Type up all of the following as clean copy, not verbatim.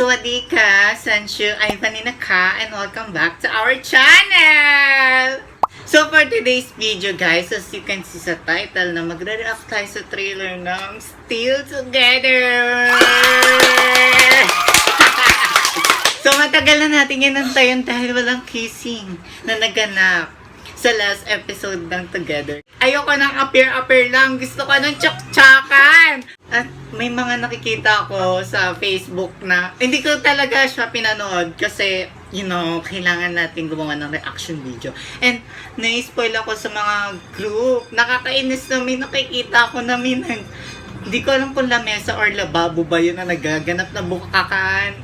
Sawadika, Sanshu, I'm Vanina Ka, and welcome back to our channel! So for today's video guys, as you can see sa title na magre-react tayo sa trailer ng Still Together! So matagal na natin inantayan dahil walang kissing na naganap sa last episode ng Together. Ayoko nang appear lang. Gusto ko ng tsak-tsakan. At may mga nakikita ko sa Facebook na hindi ko talaga siya pinanood kasi, kailangan natin gumawa ng reaction video. And na-spoil ako sa mga group. Nakakainis na may nakikita ko na hindi ko alam kung lamesa or lababo ba yun na nagaganap na bukakan.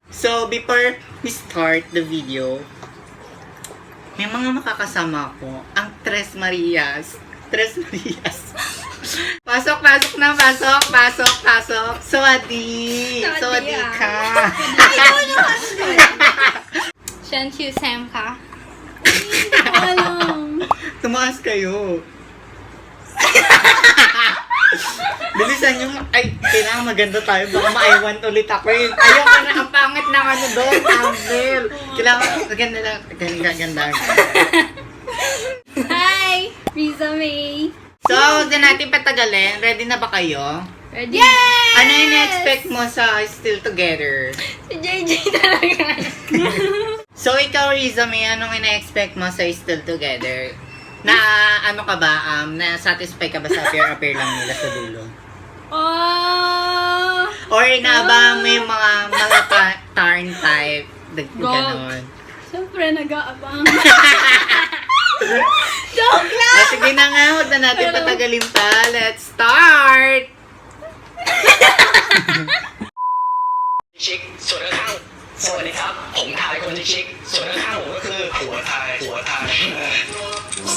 So, before we start the video, may mga makakasama ko, ang Tres Marias. Pasok na. Sawadi ka. Sanshu Sam ka? Hindi ko alam. Tumaas kayo. Bilisan nyo. Ay, kailangan maganda tayo. Baka ma-I-want ulit ako eh. Ayoko na, ang pangit na doon. Angel. Kailangan, maganda lang. Ganda. Hi! Riza May. So, huwag na natin patagalin. Ready na ba kayo? Ready? Yes! Ano yung na-expect mo sa Still Together? Si JJ talaga. So, ikaw, Riza May, anong ina-expect mo sa Still Together? Na, ano ka ba? Na-satisfy ka ba sa appear lang nila sa dulo? Oh! Or inaabangan mo yung mga turn type? Ganon. Siyempre, nag-aabang. Joke lang! Sige na nga, huwag na natin patagalin pa. Let's start! ชิคส่วนข้างสวัสดีครับ ผมทายคนที่ชิคส่วนข้างผมก็คือหัวทาย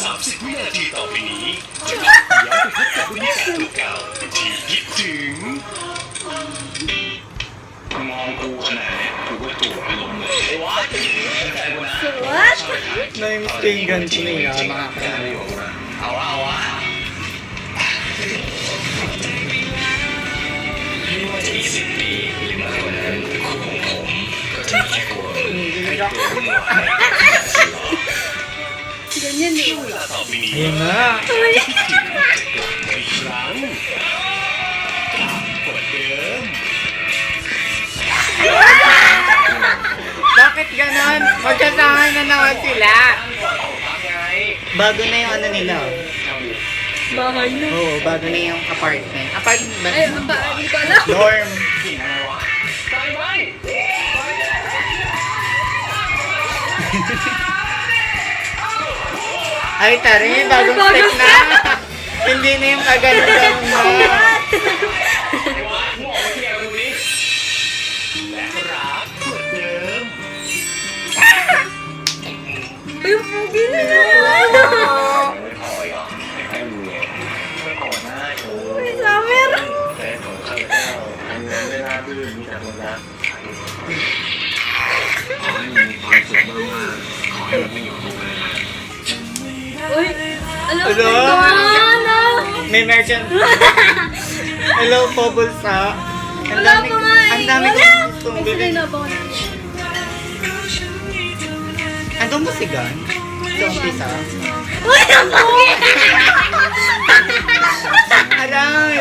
30 วินาทีต่อไปนี้จะย้อนไปพบกับบรรยากาศเก่าๆที่คิดถึงมองกูขนาดนี้กูก็ตัวไม่ลงเลยไอ้วะแฟนกูนะ What? Na-miss ko yung ganito nila, mga kapatid. เอาวะไม่ว่าจะอีก10 ปีหรือมากกว่านั้นคู่ของผมก็จะมีแค่ตัวให้ตัววุ่นวาย Ganyan eh. เวลาต่อไปนี้ Ayun na! จะเกิดอีกครั้งกว่าเดิม Bakit ganon? Magkasama na naman sila. Bago na yung ano nila. Bahay na. Oo, bago na yung apartment. Apartment ba? Ay, hindi ko alam. Dorm. Ay, tari, bagong step na. Hindi na yung kagano'n mo. Ay, pugi na naman. May summer. Uy, alam ko Hello? ano? May merchant. Hello, Bubbles ha. Ang Wala dami pa nga eh. ang dami Wala. kong gustong May bilhin. sila na ba? Andun mo si Gan? Sa umpisa? Uy, ang pugi! Aray!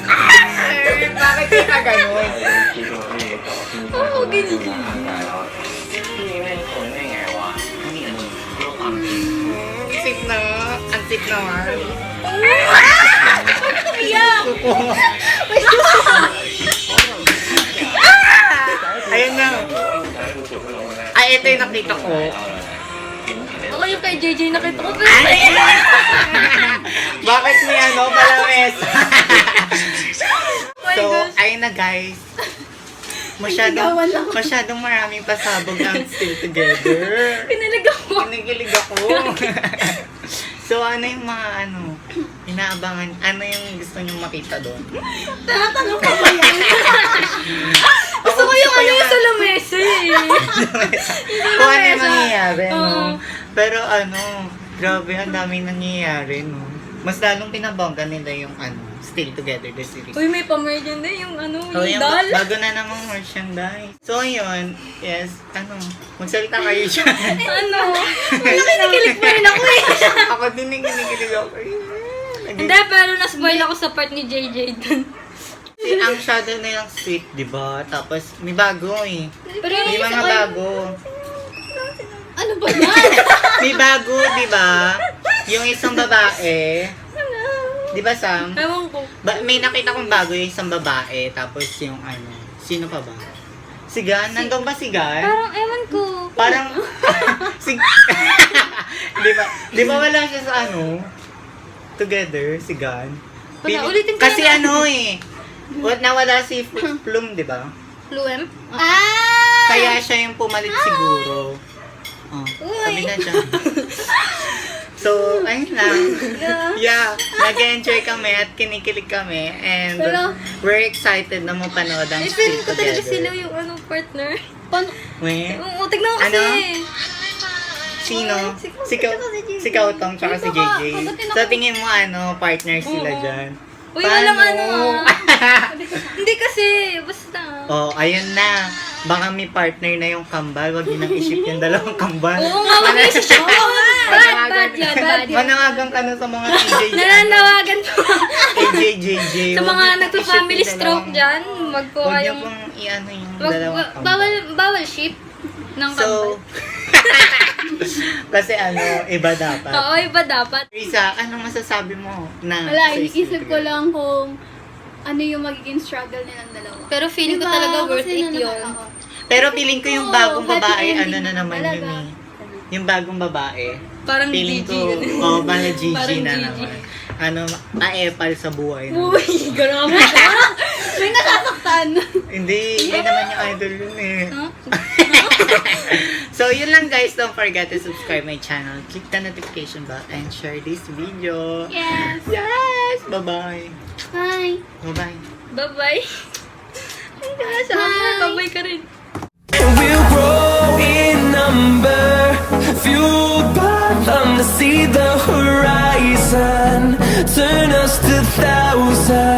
Ay, bakit ka ganun? Ang pugi ni JJ. Ang sip naman. Iyak! Ayun na. Ay, ito yung nakita ko. Ako yung kay JJ nakita ko. Bakit may palames? my So, gosh. ayun na guys. Sigawan lang. Masyadong maraming pasabog ang Still Together. Pinalig ako. Kinikilig ako. So, ano yung mga inaabangan, ano yung gusto nyo makita doon? Tinatanong ko ba yan? Gusto ko yung sa lamesa eh. Kung ano yung mangyayari, no? Oo. Pero grabe, ang daming nangyayari, no? mas lalong pinabongga nila yung Still Together the series. Uy, may pa-merchandise yung So, yung doll. bago na namang merchandise. So, yun. Yes, magsalita kayo dyan. Nakikilig pa rin ako eh. Ako din yung kinikilig ako. Hindi, pero na-spoil ako sa part ni JJ dun. Ang shadow na yung sweet, di ba? Tapos, may bago eh. Pero May mga bago. Ano ba yan? May bago, di ba? Yung isang babae. Di ba, Sam? Ewan ko. May nakita kong bago yung isang babae. Tapos yung sino pa ba? Si Gan? Nandun ba si Gan? Parang ewan ko. Parang, di ba wala siya sa Together, si Gan? Wala, ulitin ko Kasi na. nawala si Plum, di ba? Fluem? Kaya siya yung pumalit siguro. Sabi na siya. So, ayun lang. Yeah, nag-enjoy kami at kinikilig kami. And we're excited na mapanood ang Feeling Still ko talaga Together. sila yung partner. Weh? Oo, tignan ko kasi. Sino? Si Si Kautong tsaka si JJ. Sa tingin mo, partner sila Oo. dyan? Uy, Paano? walang Hindi kasi, basta. Ayun na. Baka may partner na yung kambal. Wag yun ang isip yung dalawang kambal. Oo nga, wag yung isip ko. Bad yan, bad yan. Manawagan ka na sa mga AJ. Nananawagan po. AJ, JJ. Sa mga nagpa-family stroke dyan, wag po Huwag niyo kayong... pong yung dalawang kambal. Bawal ship ng So, kambal. kasi iba dapat. Oo, iba dapat. Risa, anong masasabi mo na Wala, sa iniisip ko Still lang kung ano yung magiging struggle nilang dalawa. Pero feeling ko Diba? talaga worth Kasi it yun. Pero feeling ko yung Oo, bagong happy babae, ending na naman talaga. yun eh. Yung bagong babae. Parang Feeling Gigi. ko, parang Gigi Parang na Gigi. naman. Maepal sa buhay. Na. Uy, gano'n mo siya. May nasasaktan! Hindi, yun naman yung idol yun eh. Huh? So, yun lang guys. Don't forget to subscribe my channel. Click the notification bell and share this video. Yes! Yes! Bye-bye. Bye! Bye-bye. Bye-bye. Ay, nasa bye-bye ka rin. We'll grow in number, fueled by them to see the horizon, turn us to thousands.